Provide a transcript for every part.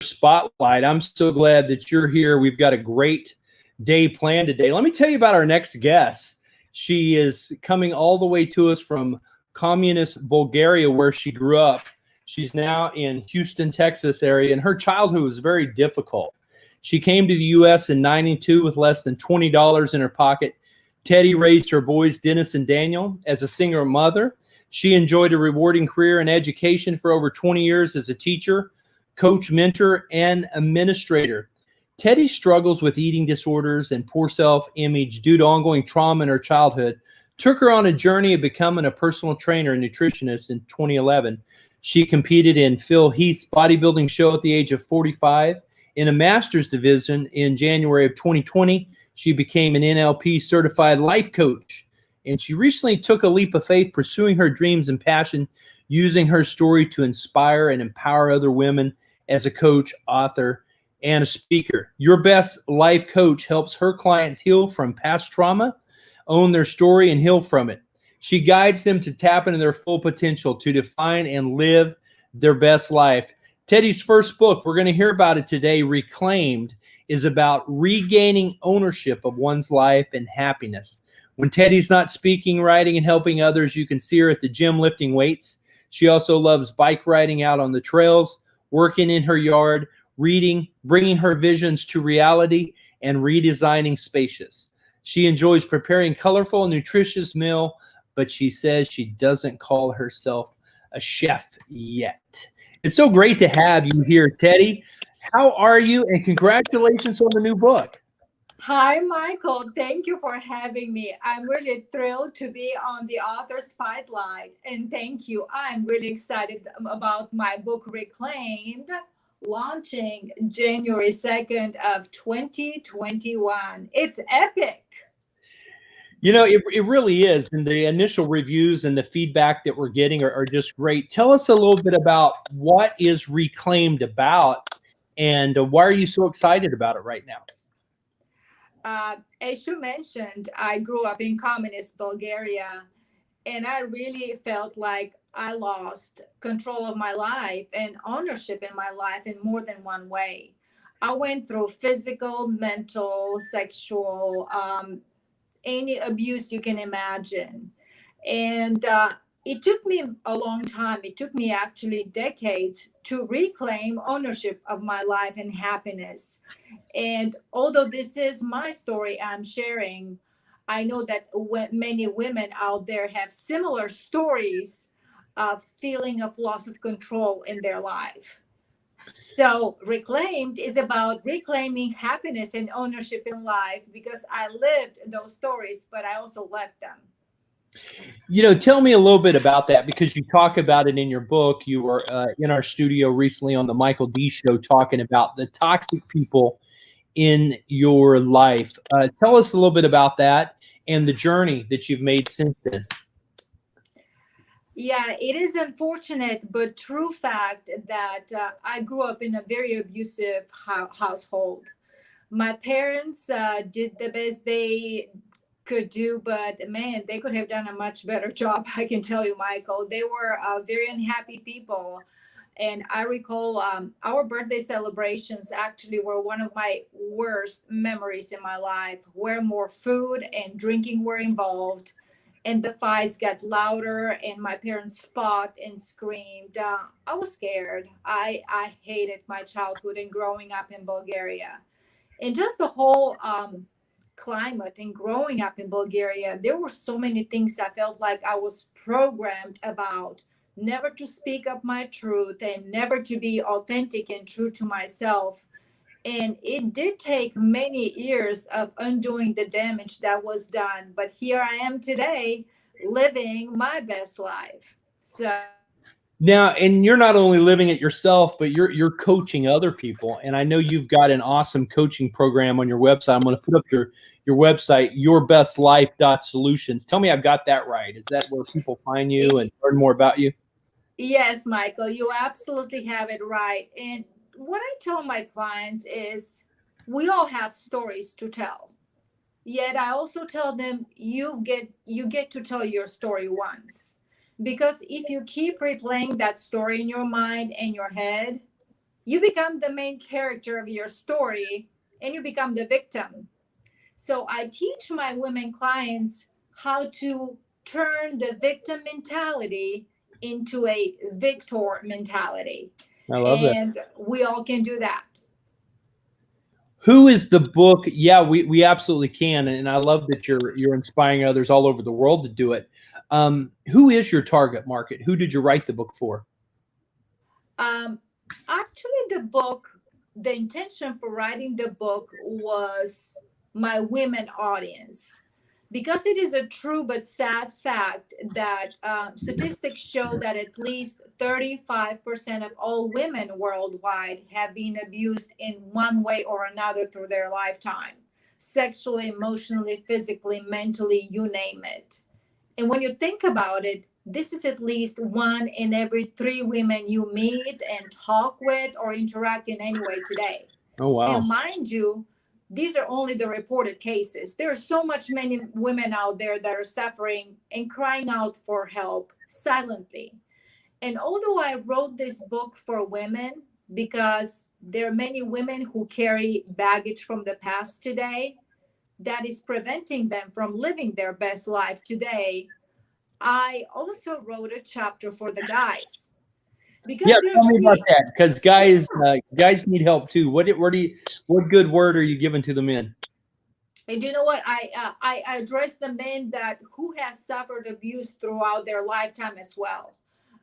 Spotlight. I'm so glad that you're here. We've got a great day planned today. Let me tell you about our next guest. She is coming all the way to us from communist Bulgaria, where she grew up. She's now in Houston, Texas area, and her childhood was very difficult. She came to the U.S. in '92 with less than $20 in her pocket. Teddy raised her boys, Dennis and Daniel, as a single mother. She enjoyed a rewarding career in education for over 20 years as a teacher, coach, mentor, and administrator. Teddy struggles with eating disorders and poor self-image due to ongoing trauma in her childhood. Took her on a journey of becoming a personal trainer and nutritionist in 2011. She competed in Phil Heath's bodybuilding show at the age of 45. In a master's division in January of 2020, she became an NLP certified life coach. And she recently took a leap of faith, pursuing her dreams and passion, using her story to inspire and empower other women as a coach, author, and a speaker. Your Best Life Coach helps her clients heal from past trauma, own their story, and heal from it. She guides them to tap into their full potential to define and live their best life. Teddy's first book, we're going to hear about it today, Reclaimed, is about regaining ownership of one's life and happiness. When Teddy's not speaking, writing, and helping others, you can see her at the gym lifting weights. She also loves bike riding out on the trails, working in her yard, reading, bringing her visions to reality, and redesigning spaces. She enjoys preparing colorful, nutritious meal, but she says she doesn't call herself a chef yet. It's so great to have you here, Teddy. How are you? And congratulations on the new book. Hi, Michael. Thank you for having me. I'm really thrilled to be on the author spotlight. And thank you. I'm really excited about my book, Reclaimed, launching January 2nd of 2021. It's epic. You know, it really is. And the initial reviews and the feedback that we're getting are just great. Tell us a little bit about what is Reclaimed about, and why are you so excited about it right now? As you mentioned, I grew up in communist Bulgaria, and I really felt like I lost control of my life and ownership in my life in more than one way. I went through physical, mental, sexual, any abuse you can imagine. And it took me a long time. It took me actually decades to reclaim ownership of my life and happiness. And although this is my story I'm sharing, I know that many women out there have similar stories of feeling of loss of control in their life. So Reclaimed is about reclaiming happiness and ownership in life because I lived those stories, but I also left them. You know, tell me a little bit about that, because you talk about it in your book. You were in our studio recently on the Michael D Show talking about the toxic people in your life. Tell us a little bit about that and the journey that you've made since then. Yeah, it is unfortunate, but true fact that I grew up in a very abusive household. My parents did the best they could do, but man, they could have done a much better job. I can tell you, Michael, they were very unhappy people. And I recall our birthday celebrations actually were one of my worst memories in my life, where more food and drinking were involved. And the fights got louder, and my parents fought and screamed. I was scared. I hated my childhood and growing up in Bulgaria. And just the whole climate and growing up in Bulgaria, there were so many things I felt like I was programmed about: never to speak up my truth and never to be authentic and true to myself. And it did take many years of undoing the damage that was done. But here I am today, living my best life. So Now, and you're not only living it yourself, but you're coaching other people. And I know you've got an awesome coaching program on your website. I'm going to put up your website, yourbestlife.solutions. Tell me I've got that right. Is that where people find you and learn more about you? yes, Michael, you absolutely have it right. And what I tell my clients is we all have stories to tell. Yet I also tell them you get to tell your story once. Because if you keep replaying that story in your mind and your head, you become the main character of your story and you become the victim. So I teach my women clients how to turn the victim mentality into a victor mentality. I love that. And we all can do that. Who is the book? Yeah, we absolutely can, and I love that you're inspiring others all over the world to do it. Who is your target market? Who did you write the book for? Um, Actually, the intention for writing the book was my women audience, because it is a true but sad fact that statistics show that at least 35% of all women worldwide have been abused in one way or another through their lifetime, sexually, emotionally, physically, mentally, you name it. And when you think about it, this is at least one in every three women you meet and talk with or interact in any way today. Oh wow. And mind you, these are only the reported cases. There are so much many women out there that are suffering and crying out for help silently. And although I wrote this book for women, because there are many women who carry baggage from the past today that is preventing them from living their best life today, I also wrote a chapter for the guys, Yeah, because there are tell me about three. that because guys need help too. What good word are you giving to the men? And you know what? I address the men that who has suffered abuse throughout their lifetime as well.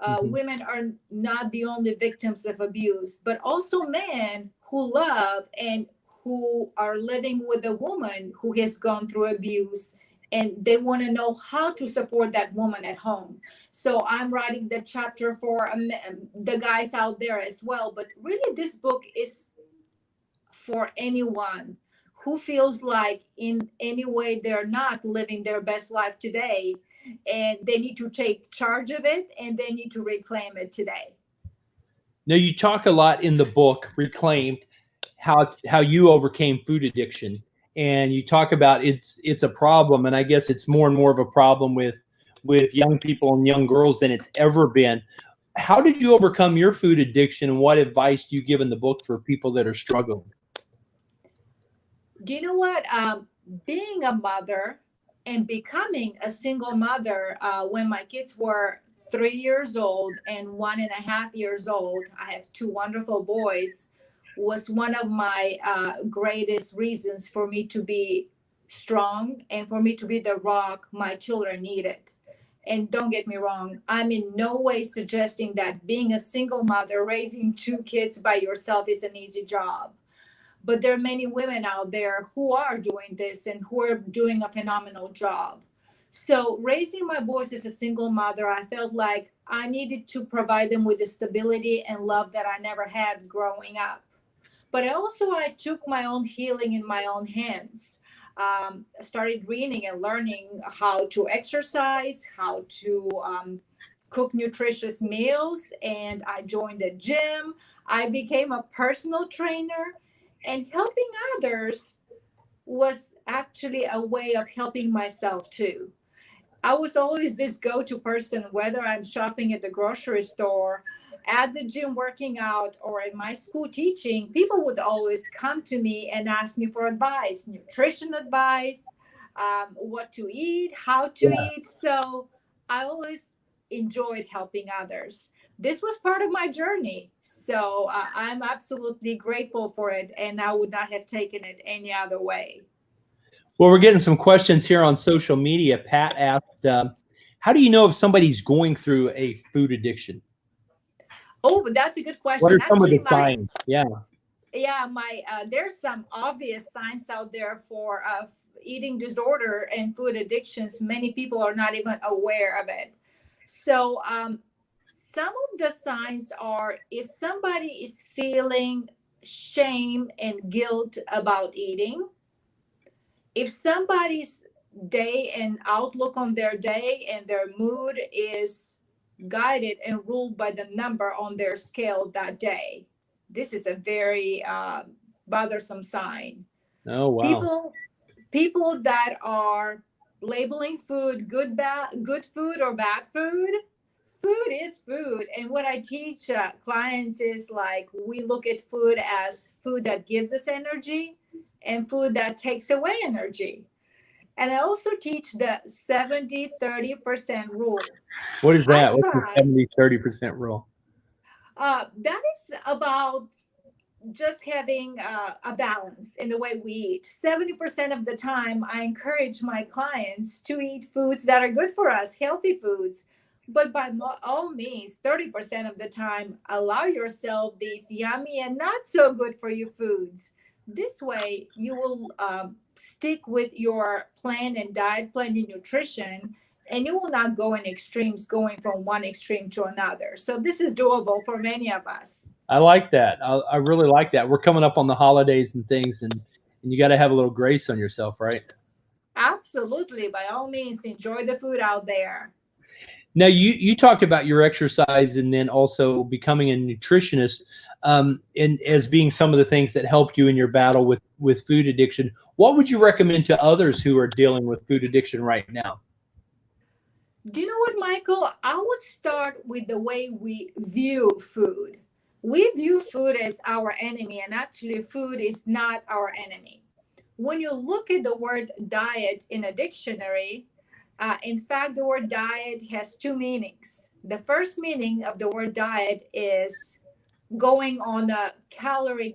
Mhm. Women are not the only victims of abuse, but also men who love and who are living with a woman who has gone through abuse, and they want to know how to support that woman at home. So I'm writing the chapter for the guys out there as well. But really, this book is for anyone who feels like in any way they're not living their best life today, and they need to take charge of it and they need to reclaim it today. Now you talk a lot in the book, Reclaimed, how you overcame food addiction, and you talk about it's a problem, and I guess it's more and more of a problem with young people and young girls than it's ever been. How did you overcome your food addiction, and what advice do you give in the book for people that are struggling? Do you know what? Being a mother and becoming a single mother, when my kids were 3 years old and 1.5 years old, I have two wonderful boys, was one of my greatest reasons for me to be strong and for me to be the rock my children needed. And don't get me wrong, I'm in no way suggesting that being a single mother raising two kids by yourself is an easy job, but there are many women out there who are doing this and who are doing a phenomenal job. So raising my boys as a single mother, I felt like I needed to provide them with the stability and love that I never had growing up. But I took my own healing in my own hands. Started reading and learning how to exercise, how to cook nutritious meals, and I joined a gym. I became a personal trainer, and helping others was actually a way of helping myself too. I was always this go-to person, whether I'm shopping at the grocery store, at the gym working out, or in my school teaching. People would always come to me and ask me for advice, nutrition advice, what to eat, how to Yeah. eat. So I always enjoyed helping others. This was part of my journey. So I'm absolutely grateful for it, and I would not have taken it any other way. Well, we're getting some questions here on social media. Pat asked, "How do you know if somebody's going through a food addiction? Oh, but that's a good What question. are some of Actually, the signs?" Yeah. my there's some obvious signs out there for eating disorder and food addictions. Many people are not even aware of it. So some of the signs are if somebody is feeling shame and guilt about eating, if somebody's day and outlook on their day and their mood is guided and ruled by the number on their scale that day, this is a very bothersome sign. Oh wow. People that are labeling food good, bad, good food or bad food, Food is food. And what I teach clients is like we look at food as food that gives us energy and food that takes away energy. And I also teach the 70-30% rule. What is I that? What's the try, 70-30% rule? that is about just having a balance in the way we eat. 70% of the time, I encourage my clients to eat foods that are good for us, healthy foods. But by all means, 30% of the time, allow yourself these yummy and not so good for you foods. This way, you will stick with your plan and diet plan and nutrition, and you will not go in extremes, going from one extreme to another. So this is doable for many of us. I like that. I really like that. We're coming up on the holidays and things, and you got to have a little grace on yourself, right? Absolutely. By all means, enjoy the food out there. Now, you talked about your exercise and then also becoming a nutritionist, and as being some of the things that helped you in your battle with food addiction. What would you recommend to others who are dealing with food addiction right now? Do you know what, Michael? I would start with the way we view food. We view food as our enemy, and actually, food is not our enemy. When you look at the word diet in a dictionary, in fact, the word diet has two meanings. The first meaning of the word diet is going on a calorie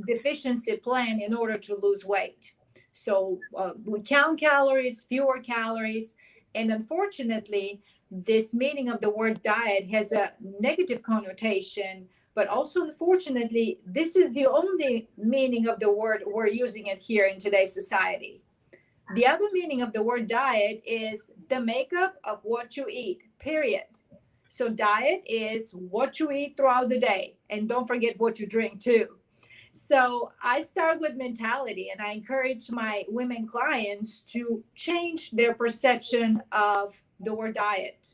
deficiency plan in order to lose weight. So we count calories, fewer calories, and unfortunately, this meaning of the word diet has a negative connotation, but also unfortunately, this is the only meaning of the word we're using it here in today's society. The other meaning of the word diet is the makeup of what you eat, period. So diet is what you eat throughout the day. And don't forget what you drink too. So I start with mentality, and I encourage my women clients to change their perception of the word diet.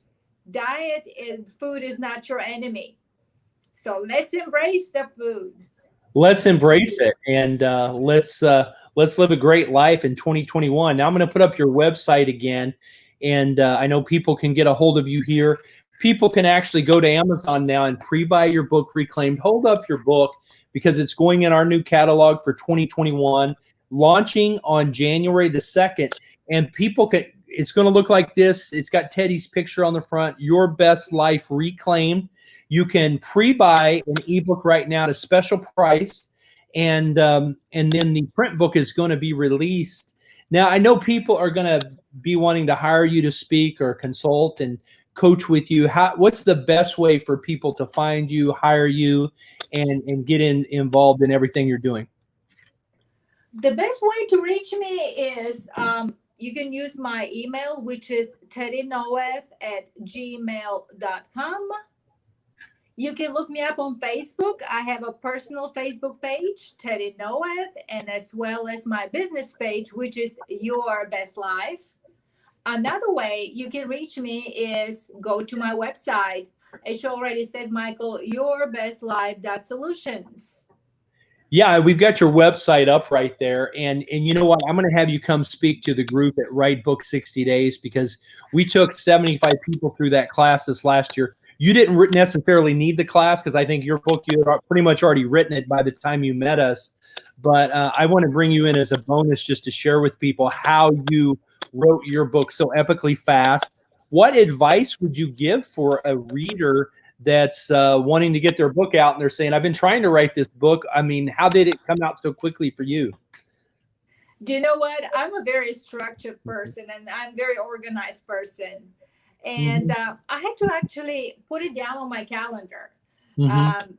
Diet is food is not your enemy. So let's embrace the food. Let's embrace it, and let's live a great life in 2021. Now I'm going to put up your website again, and I know people can get a hold of you here. People can actually go to Amazon now and pre-buy your book, Reclaimed. Hold up your book because it's going in our new catalog for 2021, launching on January the 2nd. And people can, it's going to look like this. It's got Teddy's picture on the front, Your Best Life Reclaimed. You can pre-buy an ebook right now at a special price, and then the print book is going to be released. Now, I know people are going to be wanting to hire you to speak or consult and coach with you. What's the best way for people to find you, hire you, and get involved in everything you're doing? The best way to reach me is you can use my email, which is teddynoev@gmail.com. You can look me up on Facebook. I have a personal Facebook page, Teddy Noev, and as well as my business page, which is Your Best Life. Another way you can reach me is go to my website. As you already said, Michael, yourbestlife.solutions. Yeah, we've got your website up right there. And you know what? I'm going to have you come speak to the group at Write Book 60 Days because we took 75 people through that class this last year. You didn't necessarily need the class because I think your book, you had pretty much already written it by the time you met us. But I want to bring you in as a bonus just to share with people how you wrote your book so epically fast. What advice would you give for a reader that's wanting to get their book out and they're saying, I've been trying to write this book. I mean, how did it come out so quickly for you? Do you know what? I'm a very structured person and I'm a very organized person. And I had to actually put it down on my calendar. I'm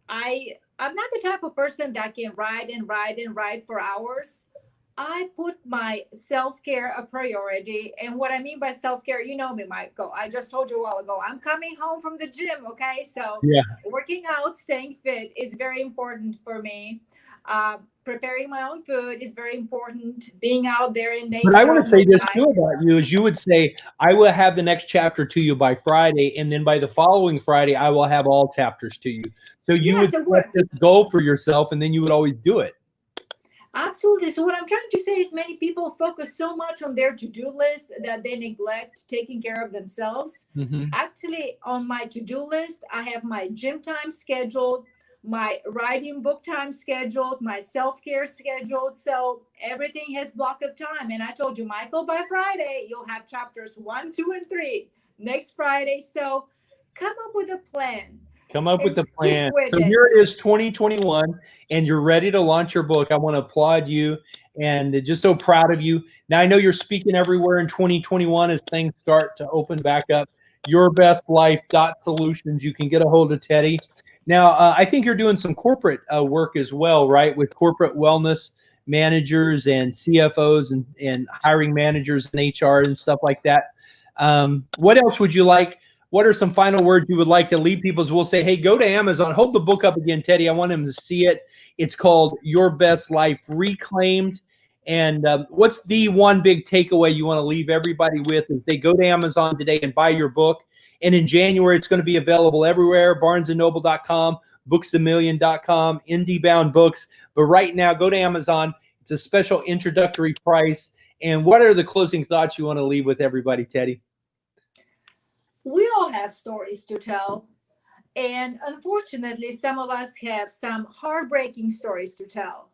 not the type of person that can write and write and write for hours. I put my self-care a priority. And what I mean by self-care, you know me, Michael. I just told you a while ago, I'm coming home from the gym, okay? So working out, staying fit is very important for me. Preparing my own food is very important. Being out there in nature. But I want to say this too about you is you would say, I will have the next chapter to you by Friday, and then by the following Friday, I will have all chapters to you. So you would set this goal for yourself, and then you would always do it. Absolutely. So what I'm trying to say is many people focus so much on their to-do list that they neglect taking care of themselves. Mm-hmm. Actually, on my to-do list, I have my gym time scheduled, my writing book time scheduled, my self-care scheduled. So everything has block of time. And I told you, Michael, by Friday, you'll have chapters 1, 2, and 3 next Friday. So come up with a plan Come up with and the stick plan. with So it. here it is, 2021, and you're ready to launch your book. I want to applaud you and just so proud of you. Now, I know you're speaking everywhere in 2021 as things start to open back up. YourBestLife.Solutions. You can get a hold of Teddy. Now, I think you're doing some corporate work as well, right? With corporate wellness managers and CFOs and hiring managers and HR and stuff like that. What else would you like? What are some final words you would like to leave people? As we'll say, hey, go to Amazon. Hold the book up again, Teddy. I want him to see it. It's called Your Best Life Reclaimed. And what's the one big takeaway you want to leave everybody with as they go to Amazon today and buy your book? And in January, it's going to be available everywhere, barnesandnoble.com, booksamillion.com, IndieBound Books. But right now, go to Amazon. It's a special introductory price. And what are the closing thoughts you want to leave with everybody, Teddy? We all have stories to tell. And unfortunately, some of us have some heartbreaking stories to tell.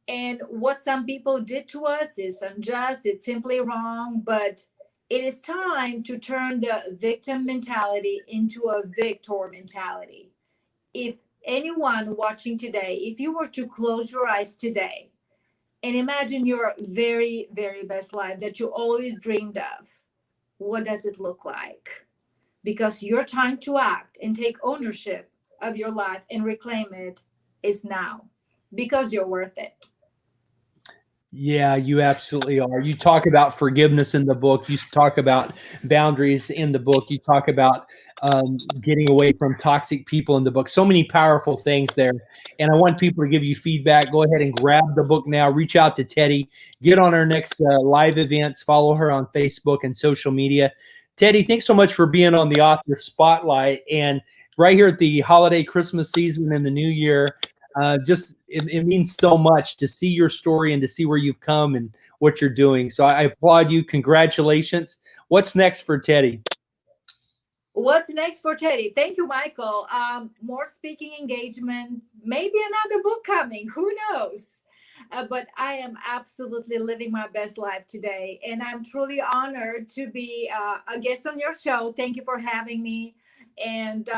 And what some people did to us is unjust, it's simply wrong, but it is time to turn the victim mentality into a victor mentality. If anyone watching today, if you were to close your eyes today and imagine your very, very best life that you always dreamed of, what does it look like? Because your time to act and take ownership of your life and reclaim it is now, because you're worth it. Yeah, you absolutely are. You talk about forgiveness in the book. You talk about boundaries in the book. You talk about getting away from toxic people in the book. So many powerful things there. And I want people to give you feedback. Go ahead and grab the book now. Reach out to Teddy. Get on our next live events. Follow her on Facebook and social media. Teddy, thanks so much for being on the Author Spotlight. And right here at the holiday Christmas season and the new year, it means so much to see your story and to see where you've come and what you're doing. So I applaud you. Congratulations. What's next for Teddy? What's next for Teddy? Thank you, Michael. More speaking engagements, maybe another book coming. Who knows? But I am absolutely living my best life today. And I'm truly honored to be a guest on your show. Thank you for having me. And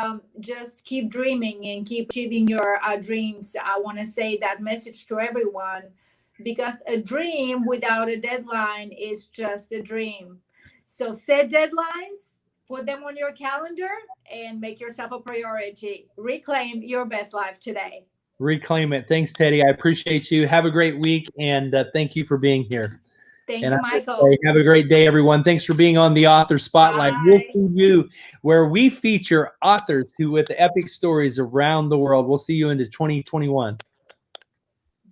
just keep dreaming and keep achieving your dreams. I want to say that message to everyone, because a dream without a deadline is just a dream. So set deadlines, put them on your calendar, and make yourself a priority. Reclaim your best life today. Reclaim it. Thanks, Teddy. I appreciate you. Have a great week, and thank you for being here. Thank you, Michael. Have a great day, everyone. Thanks for being on the Author Spotlight. Bye. We'll see you where we feature authors who with epic stories around the world. We'll see you into 2021.